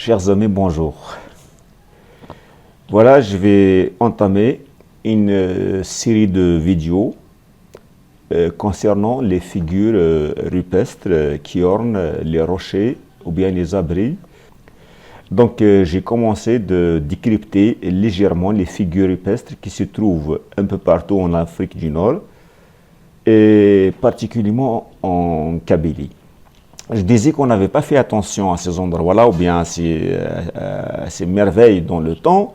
Chers amis, bonjour. Voilà, je vais entamer une série de vidéos concernant les figures rupestres qui ornent les rochers ou bien les abris. Donc, j'ai commencé de décrypter légèrement les figures rupestres qui se trouvent un peu partout en Afrique du Nord et particulièrement en Kabylie. Je disais qu'on n'avait pas fait attention à ces endroits-là ou bien à ces merveilles dans le temps.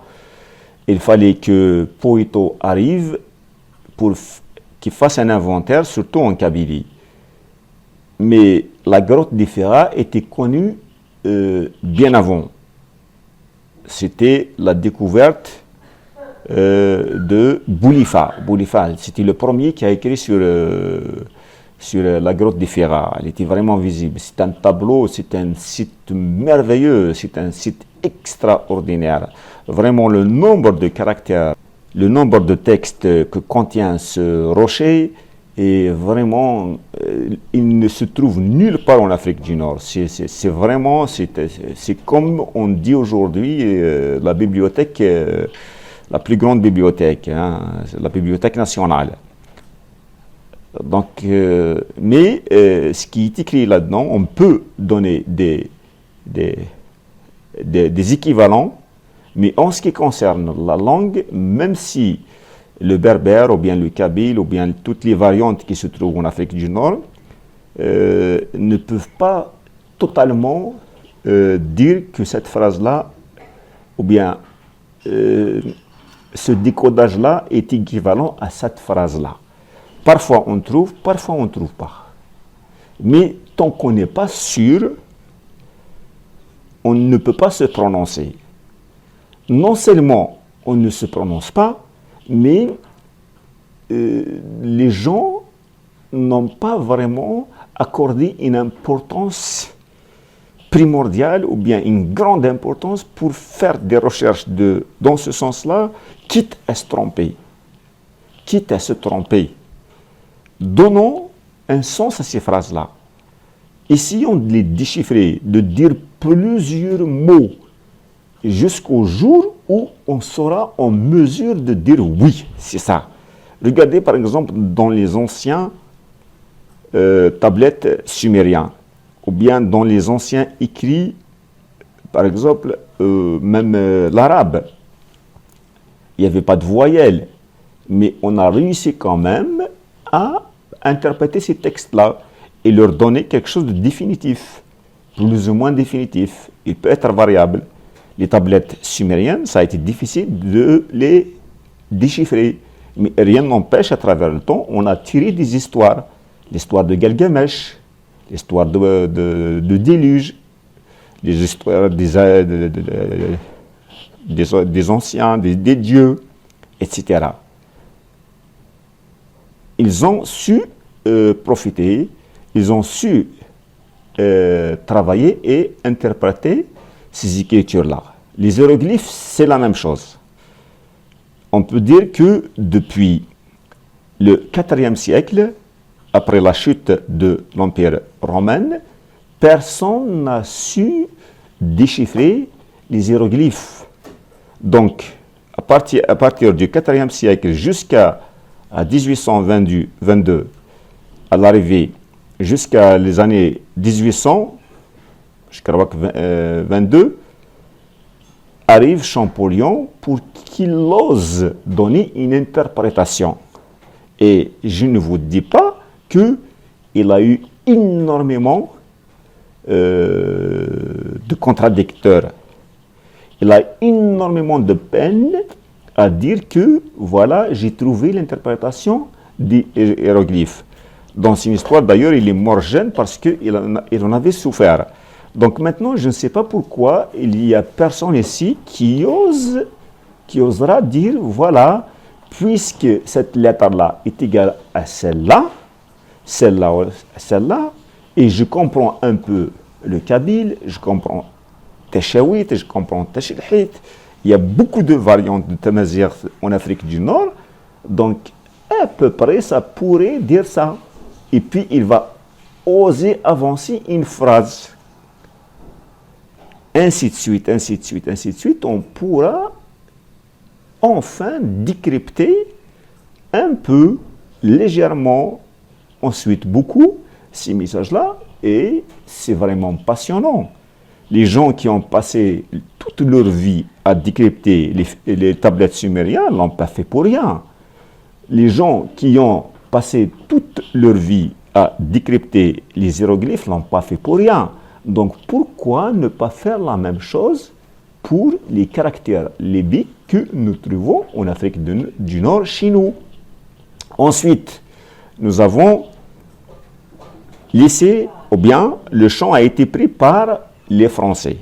Il fallait que Poito arrive pour qu'il fasse un inventaire, surtout en Kabylie. Mais la grotte d'Ifera était connue bien avant. C'était la découverte de Boulifa. Boulifa, c'était le premier qui a écrit sur la grotte d'Ifera. Elle était vraiment visible. C'est un tableau, c'est un site merveilleux, c'est un site extraordinaire. Vraiment, le nombre de caractères, le nombre de textes que contient ce rocher est vraiment, il ne se trouve nulle part en Afrique du Nord. C'est vraiment, c'est comme on dit aujourd'hui, la bibliothèque, la plus grande bibliothèque, hein, la bibliothèque nationale. Donc, mais ce qui est écrit là-dedans, on peut donner des équivalents, mais en ce qui concerne la langue, même si le berbère ou bien le kabyle ou bien toutes les variantes qui se trouvent en Afrique du Nord ne peuvent pas totalement dire que cette phrase-là ou bien ce décodage-là est équivalent à cette phrase-là. Parfois on trouve, parfois on ne trouve pas. Mais tant qu'on n'est pas sûr, on ne peut pas se prononcer. Non seulement on ne se prononce pas, mais les gens n'ont pas vraiment accordé une importance primordiale ou bien une grande importance pour faire des recherches dans ce sens-là, quitte à se tromper. Quitte à se tromper. Donnons un sens à ces phrases-là. Essayons de les déchiffrer, de dire plusieurs mots jusqu'au jour où on sera en mesure de dire oui, c'est ça. Regardez par exemple dans les anciens tablettes sumériens ou bien dans les anciens écrits, par exemple, même l'arabe. Il n'y avait pas de voyelles, mais on a réussi quand même à interpréter ces textes-là et leur donner quelque chose de définitif, plus ou moins définitif. Il peut être variable. Les tablettes sumériennes, ça a été difficile de les déchiffrer. Mais rien n'empêche, à travers le temps, on a tiré des histoires. L'histoire de Gilgamesh, l'histoire de déluge, les histoires des anciens, des dieux, etc. Ils ont su profiter, ils ont su travailler et interpréter ces écritures-là. Les hiéroglyphes, c'est la même chose. On peut dire que depuis le IVe siècle, après la chute de l'Empire romain, personne n'a su déchiffrer les hiéroglyphes. Donc, à partir du IVe siècle jusqu'à 1822, à l'arrivée, jusqu'à les années 1800, je crois que 22, arrive Champollion pour qu'il ose donner une interprétation. Et je ne vous dis pas qu'il a eu énormément de contradicteurs. Il a énormément de peine à dire que, voilà, j'ai trouvé l'interprétation des hiéroglyphes. Dans son histoire, d'ailleurs, il est mort jeune parce qu'il en avait souffert. Donc maintenant, je ne sais pas pourquoi il y a personne ici qui osera dire, voilà, puisque cette lettre-là est égale à celle-là, celle-là, et je comprends un peu le kabyle, je comprends Tachawit, je comprends Tachilhit, il y a beaucoup de variantes de Tamazigh en Afrique du Nord, donc à peu près ça pourrait dire ça. Et puis il va oser avancer une phrase ainsi de suite, ainsi de suite, ainsi de suite, on pourra enfin décrypter un peu, légèrement, ensuite beaucoup, ces messages-là, et c'est vraiment passionnant. Les gens qui ont passé toute leur vie à décrypter les tablettes sumériennes ne l'ont pas fait pour rien. Les gens qui ont passé toute leur vie à décrypter les hiéroglyphes ne l'ont pas fait pour rien. Donc pourquoi ne pas faire la même chose pour les caractères lébiques que nous trouvons en Afrique du Nord chez nous? Ensuite, nous avons laissé, ou bien le champ a été pris par les Français,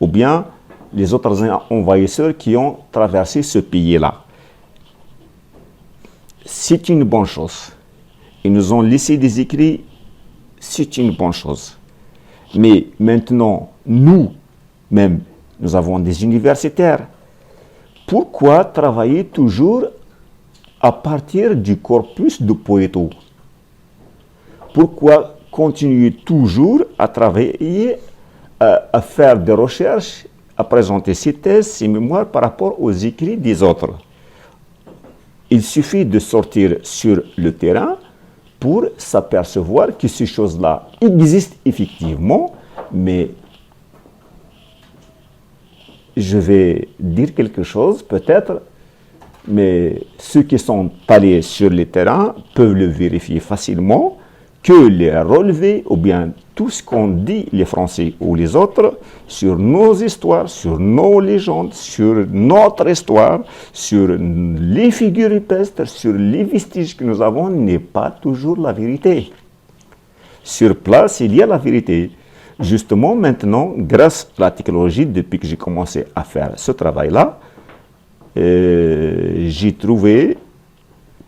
ou bien les autres envahisseurs qui ont traversé ce pays-là. C'est une bonne chose. Ils nous ont laissé des écrits, c'est une bonne chose. Mais maintenant, nous-mêmes, nous avons des universitaires. Pourquoi travailler toujours à partir du corpus de Poéto? Pourquoi continuer toujours à travailler, à faire des recherches, à présenter ses thèses, ses mémoires par rapport aux écrits des autres? Il suffit de sortir sur le terrain pour s'apercevoir que ces choses-là existent effectivement, mais je vais dire quelque chose peut-être, mais ceux qui sont allés sur le terrain peuvent le vérifier facilement, que les relevés, ou bien tout ce qu'ont dit les Français ou les autres sur nos histoires, sur nos légendes, sur notre histoire, sur les figures rupestres, sur les vestiges que nous avons, n'est pas toujours la vérité. Sur place, il y a la vérité. Justement, maintenant, grâce à la technologie, depuis que j'ai commencé à faire ce travail-là, j'ai trouvé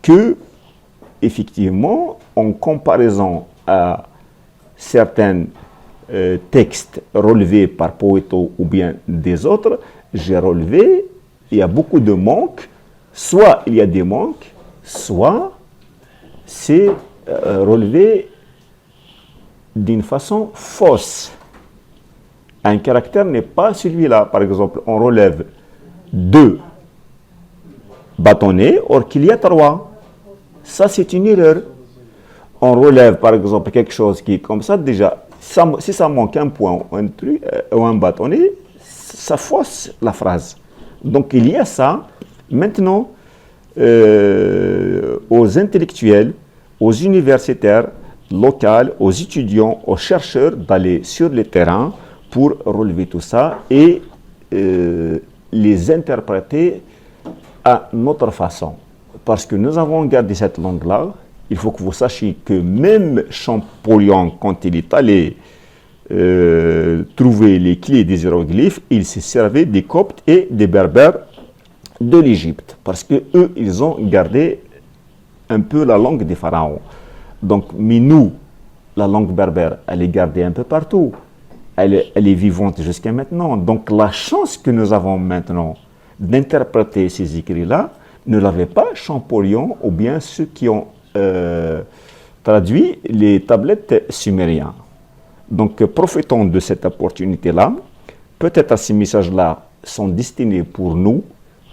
que, effectivement, en comparaison à certains textes relevés par Poéto ou bien des autres, j'ai relevé, il y a beaucoup de manques, soit il y a des manques, soit c'est relevé d'une façon fausse. Un caractère n'est pas celui-là. Par exemple, on relève 2 bâtonnets, or qu'il y a 3. Ça, c'est une erreur. On relève, par exemple, quelque chose qui est comme ça, déjà, si ça manque un point ou un bâtonnet, ça fausse la phrase. Donc, il y a ça. Maintenant, aux intellectuels, aux universitaires locaux, aux étudiants, aux chercheurs d'aller sur le terrain pour relever tout ça et les interpréter à notre façon. Parce que nous avons gardé cette langue-là. Il faut que vous sachiez que même Champollion, quand il est allé trouver les clés des hiéroglyphes, il s'est servi des Coptes et des Berbères de l'Égypte. Parce que eux, ils ont gardé un peu la langue des pharaons. Donc, mais nous, la langue berbère, elle est gardée un peu partout. Elle est vivante jusqu'à maintenant. Donc, la chance que nous avons maintenant d'interpréter ces écrits-là, ne l'avait pas Champollion ou bien ceux qui ont traduit les tablettes sumériennes. Donc, profitons de cette opportunité-là. Peut-être ces messages-là sont destinés pour nous,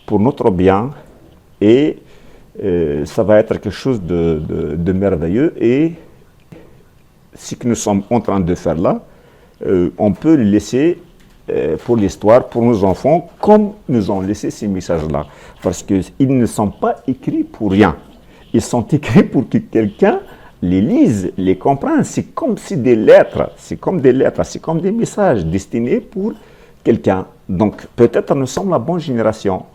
pour notre bien, et ça va être quelque chose de merveilleux. Et ce que nous sommes en train de faire là, on peut le laisser pour l'histoire, pour nos enfants, comme nous ont laissé ces messages-là. Parce qu'ils ne sont pas écrits pour rien. Ils sont écrits pour que quelqu'un les lise, les comprenne. C'est comme si des lettres, c'est comme des lettres, c'est comme des messages destinés pour quelqu'un. Donc, peut-être nous sommes la bonne génération.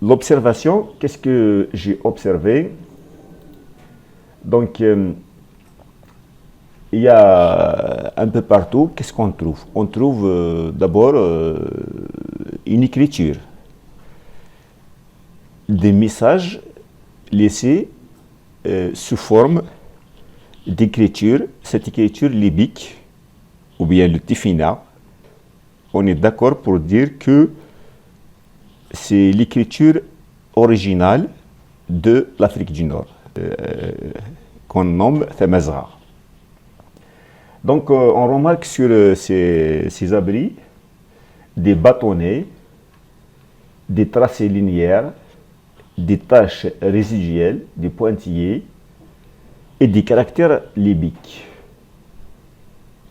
L'observation, qu'est-ce que j'ai observé? Donc, il y a un peu partout, qu'est-ce qu'on trouve? On trouve d'abord une écriture, des messages laissés sous forme d'écriture, cette écriture libique, ou bien le tifina. On est d'accord pour dire que c'est l'écriture originale de l'Afrique du Nord, qu'on nomme Thamazra. Donc, on remarque sur ces abris des bâtonnets, des tracés linéaires, des taches résiduelles, des pointillés et des caractères libiques.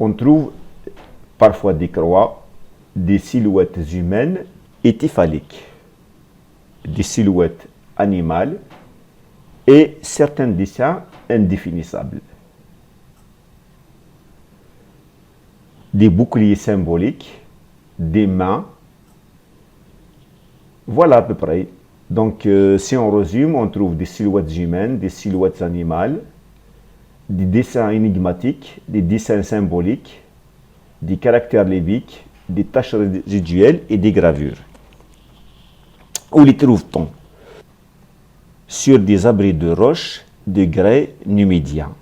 On trouve parfois des croix, des silhouettes humaines et typhaliques, des silhouettes animales et certains dessins indéfinissables. Des boucliers symboliques, des mains. Voilà à peu près. Donc, si on résume, on trouve des silhouettes humaines, des silhouettes animales, des dessins énigmatiques, des dessins symboliques, des caractères libiques, des taches résiduelles et des gravures. Où les trouve-t-on? Sur des abris de roches de grès numidien,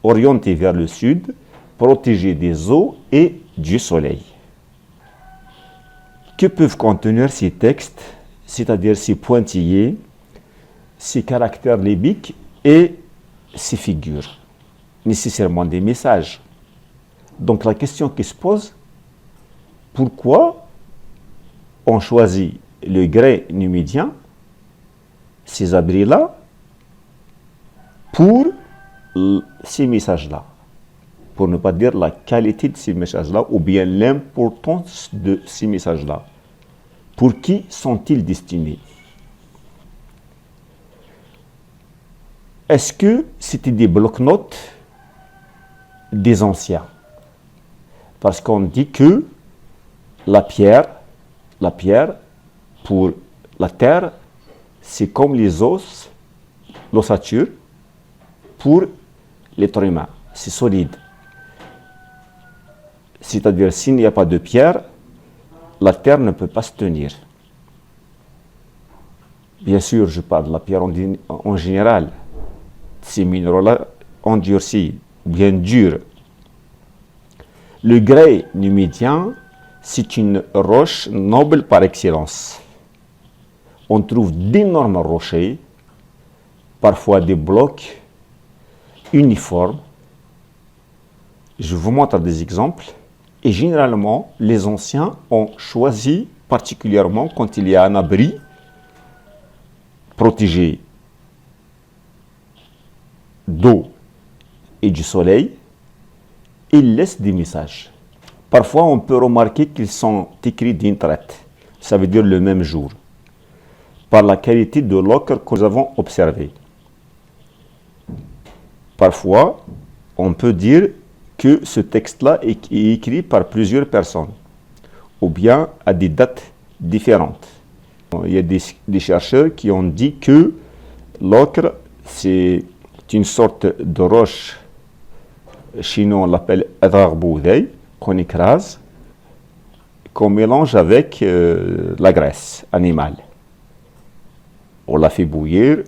orientés vers le sud, protégés des eaux et du soleil. Que peuvent contenir ces textes, c'est-à-dire ces pointillés, ces caractères libiques et ces figures? Nécessairement des messages. Donc la question qui se pose, pourquoi on choisit le grès numidien, ces abris-là, pour ces messages-là? Pour ne pas dire la qualité de ces messages-là ou bien l'importance de ces messages-là. Pour qui sont-ils destinés? Est-ce que c'était des bloc-notes des anciens? Parce qu'on dit que la pierre pour la terre, c'est comme les os, l'ossature, pour l'être humain. C'est solide. C'est-à-dire, s'il n'y a pas de pierre, la terre ne peut pas se tenir. Bien sûr, je parle de la pierre en général. Ces minéraux-là endurcis, bien durs. Le grès numidien, c'est une roche noble par excellence. On trouve d'énormes rochers, parfois des blocs uniformes. Je vous montre des exemples. Et généralement, les anciens ont choisi, particulièrement quand il y a un abri protégé d'eau et du soleil, ils laissent des messages. Parfois, on peut remarquer qu'ils sont écrits d'une traite, ça veut dire le même jour, par la qualité de l'ocre que nous avons observé. Parfois, on peut dire que ce texte-là est écrit par plusieurs personnes, ou bien à des dates différentes. Il y a des chercheurs qui ont dit que l'ocre, c'est une sorte de roche, chez nous on l'appelle adrarboudey, qu'on écrase, qu'on mélange avec la graisse animale. On la fait bouillir,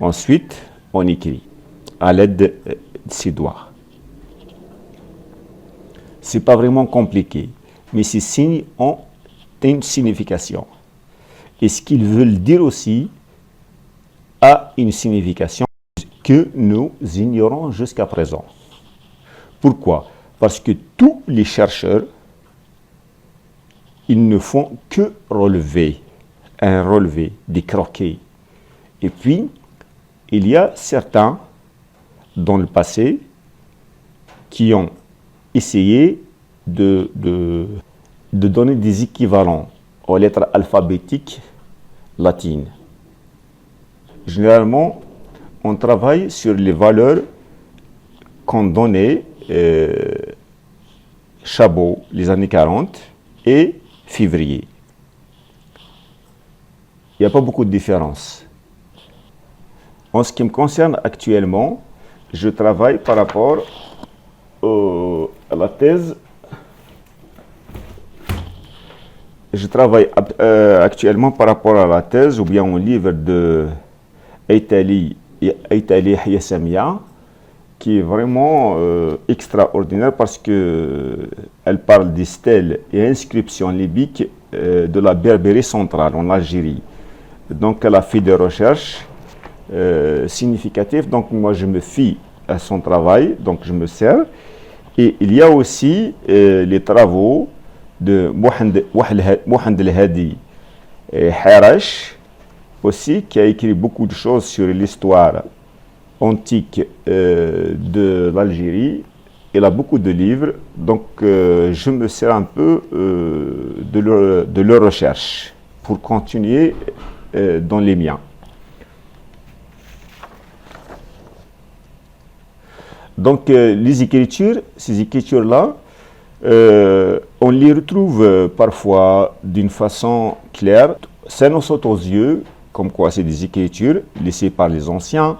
ensuite on écrit à l'aide de ses doigts. Ce n'est pas vraiment compliqué, mais ces signes ont une signification. Et ce qu'ils veulent dire aussi a une signification que nous ignorons jusqu'à présent. Pourquoi? Parce que tous les chercheurs, ils ne font que relever, des croquets. Et puis, il y a certains, dans le passé, qui ont essayé de donner des équivalents aux lettres alphabétiques latines. Généralement, on travaille sur les valeurs qu'ont données Chabot, les années 40, et février. Il n'y a pas beaucoup de différence. En ce qui me concerne actuellement, je travaille par rapport à la thèse. Je travaille actuellement par rapport à la thèse ou bien au livre de Aïtali Hayassamia, qui est vraiment extraordinaire parce qu'elle parle des stèles et inscriptions libiques de la Berbérie centrale en Algérie. Donc elle a fait des recherches significatives, donc moi je me fie à son travail, donc je me sers. Et il y a aussi les travaux de Mohand El-Hadi Harash, aussi, qui a écrit beaucoup de choses sur l'histoire antique de l'Algérie. Il a beaucoup de livres, donc je me sers un peu de leur recherche pour continuer dans les miens. Donc les écritures, ces écritures-là, on les retrouve parfois d'une façon claire. Ça nous saute aux yeux, comme quoi c'est des écritures laissées par les anciens.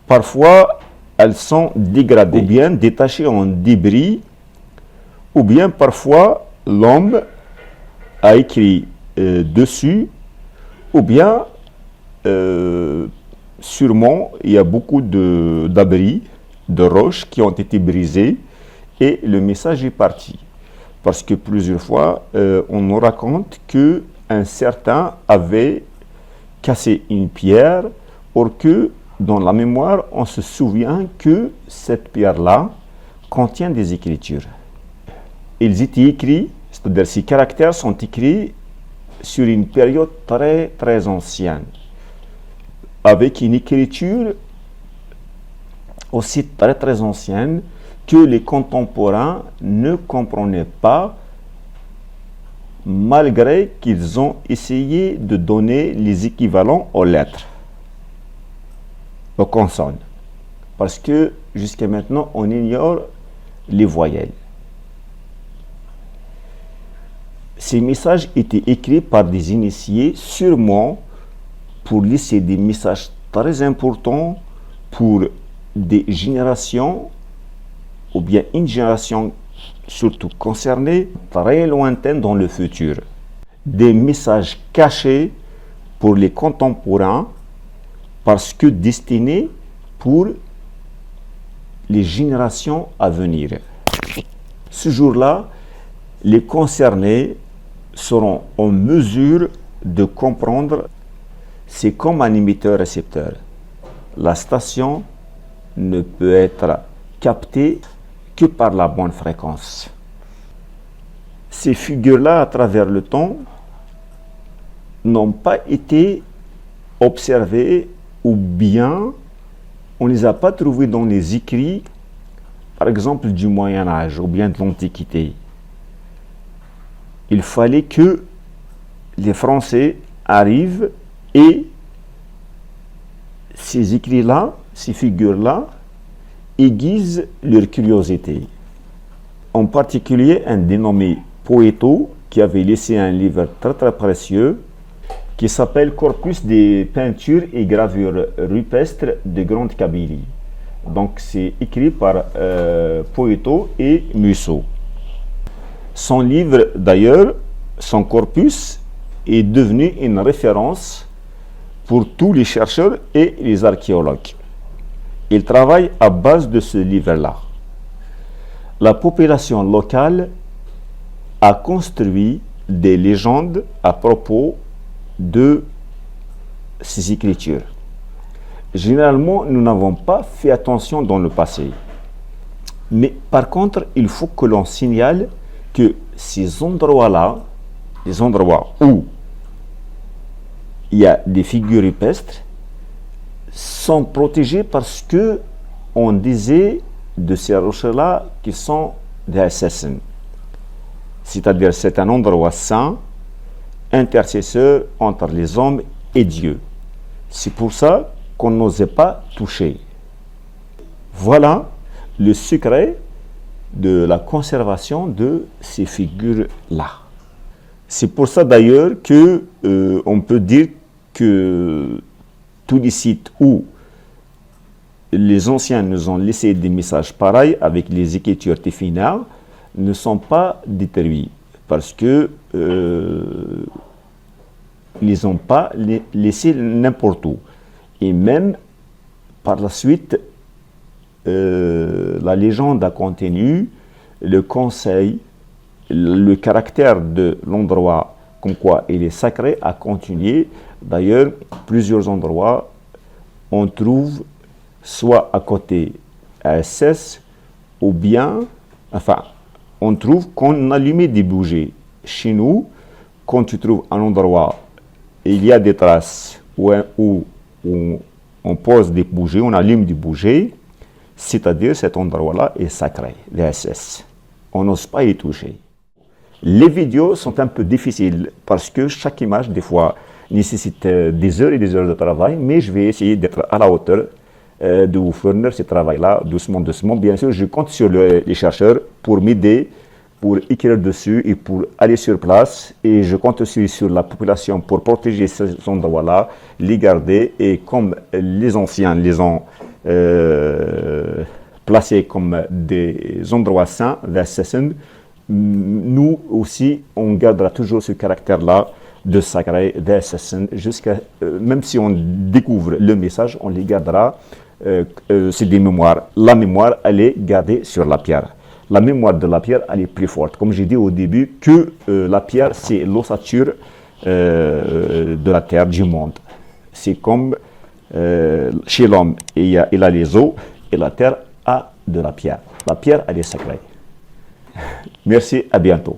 Parfois, elles sont dégradées, ou bien détachées en débris, ou bien parfois l'homme a écrit dessus, ou bien sûrement il y a beaucoup d'abris, de roches qui ont été brisées et le message est parti. Parce que plusieurs fois, on nous raconte qu'un certain avait cassé une pierre, or que dans la mémoire, on se souvient que cette pierre-là contient des écritures. Ils étaient écrits, c'est-à-dire ces caractères sont écrits sur une période très très ancienne, avec une écriture aussi très très ancienne que les contemporains ne comprenaient pas, malgré qu'ils ont essayé de donner les équivalents aux lettres, aux consonnes, parce que jusqu'à maintenant on ignore les voyelles. Ces messages étaient écrits par des initiés, sûrement pour laisser des messages très importants pour des générations, ou bien une génération surtout concernée, très lointaine dans le futur. Des messages cachés pour les contemporains, parce que destinés pour les générations à venir. Ce jour-là, les concernés seront en mesure de comprendre. C'est comme un émetteur-récepteur. La station ne peut être captée que par la bonne fréquence. Ces figures-là, à travers le temps, n'ont pas été observées ou bien on ne les a pas trouvées dans les écrits, par exemple du Moyen-Âge ou bien de l'Antiquité. Il fallait que les Français arrivent et ces écrits-là, ces figures-là, aiguisent leur curiosité. En particulier, un dénommé Poeto, qui avait laissé un livre très très précieux, qui s'appelle Corpus des peintures et gravures rupestres de Grande Kabylie. Donc c'est écrit par Poeto et Musso. Son livre, d'ailleurs, son corpus, est devenu une référence pour tous les chercheurs et les archéologues. Il travaille à base de ce livre-là. La population locale a construit des légendes à propos de ces écritures. Généralement, nous n'avons pas fait attention dans le passé. Mais par contre, il faut que l'on signale que ces endroits-là, les endroits où il y a des figures rupestres, sont protégés parce que on disait de ces roches-là qui sont des assassins. C'est-à-dire c'est un endroit saint, intercesseur entre les hommes et Dieu. C'est pour ça qu'on n'osait pas toucher. Voilà le secret de la conservation de ces figures-là. C'est pour ça d'ailleurs que on peut dire que tous les sites où les anciens nous ont laissé des messages pareils avec les écritures téfinales ne sont pas détruits parce que ils n'ont pas laissé n'importe où. Et même par la suite, la légende a contenu le conseil, le caractère de l'endroit, comme quoi il est sacré, a continué. D'ailleurs, plusieurs endroits, on trouve soit à côté à SS ou bien, enfin, on trouve qu'on allumait des bougies. Chez nous, quand tu trouves un endroit, il y a des traces où on pose des bougies, on allume des bougies, c'est-à-dire cet endroit-là est sacré, VSS. On n'ose pas y toucher. Les vidéos sont un peu difficiles parce que chaque image, des fois, nécessite des heures et des heures de travail, mais je vais essayer d'être à la hauteur de vous fournir ce travail-là, doucement, doucement. Bien sûr, je compte sur les chercheurs pour m'aider, pour écrire dessus et pour aller sur place. Et je compte aussi sur la population pour protéger ces endroits-là, les garder. Et comme les anciens les ont placés comme des endroits saints, nous aussi, on gardera toujours ce caractère-là de sacré, jusqu'à même si on découvre le message, on les gardera. C'est des mémoires. La mémoire, elle est gardée sur la pierre. La mémoire de la pierre, elle est plus forte. Comme j'ai dit au début, que la pierre, c'est l'ossature de la terre, du monde. C'est comme chez l'homme, il a les os, et la terre a de la pierre. La pierre, elle est sacrée. Merci, à bientôt.